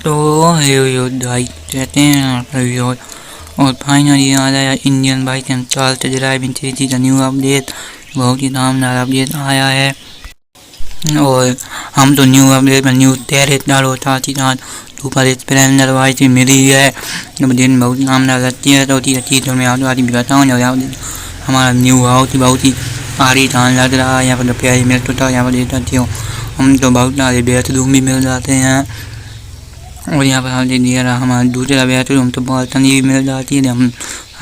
तो ये बाइक कहते हैं और फाइनली आ रहा है Indian bike and chart driving 3 का न्यू अपडेट। बहुत ही शानदार अपडेट आया है और हम तो न्यू अपडेट में न्यू टेरेटर होता थी सुपर स्प्लेंडर बाइक मिली है। दिन बहुत शानदार लगती है तो अच्छी तो मैं आपको दिखाता हूँ। हमारा न्यू हाउस बहुत ही आलीशान लग रहा है। यहाँ पर प्यारी मिल तो यहाँ पर देख सकती हो हम तो बहुत सारे बेडरूम भी मिल जाते हैं और यहाँ पर हम दिया रहा हमारा दूसरा बेडरूम तो बालकनी भी मिल जाती है। हम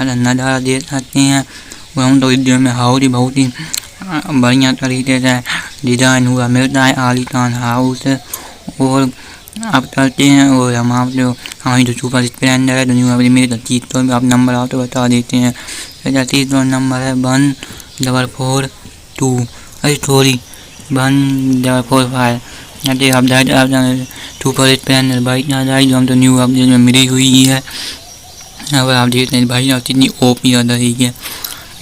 नज़ारा देख सकते हैं और हम तो इस में हाउस ही बहुत ही बढ़िया तरीके से डिज़ाइन हुआ मिलता है आलीशान हाउस। और आप चलते हैं और हम आप जो हमारी जो सुपर स्प्लेंडर है तो न्यू अपडेट मेरी चीज़ तो आप नंबर आप तो बता देते हैं। चीज़ तो नंबर है 1442 सॉरी 1445। आप सुपर स्प्लेंडर बाइक आ जाए जो हम तो न्यू अपडेट में मिली हुई है। अब आप देखते हैं भाई कितनी ओपी है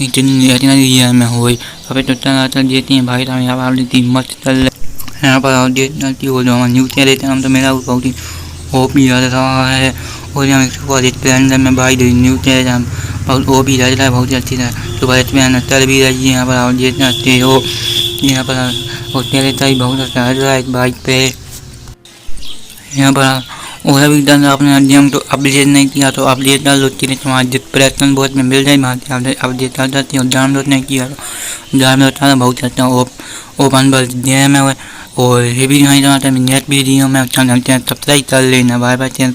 इतनी में हो गई तो चल देते हैं भाई यहाँ पर आप मस्त चल रहे यहाँ पर आप देखते हो जो हम न्यूज़ कह रहे थे हम तो मेरा बहुत ही ओपी लग रहा है। और यहाँ सुपर स्प्लेंडर में भाई न्यूज़ कह रहे हम बहुत ओपी लग रहा है बहुत ही अच्छी तरह सुपर स्प्लेंडर चल भी रही है। यहाँ पर आप देख सकते हो यहाँ पर और कह रहे थे बहुत अच्छा लग रहा है बाइक पे। यहाँ पर और अभी तक आपने हम तो अपडेट नहीं किया तो अपडेट डाल लो तुम्हारे डिस्क्रिप्शन बॉक्स में मिल जाए वहाँ से अपडेट डाल सकते हो। डाउनलोड नहीं किया तो डाउनलोड करना बहुत अच्छा ओपन बस गेम है और ये भी नहीं जाना नेट भी दी मैं अच्छा लगता है सब्सक्राइब कर लेना। Bye bye channel.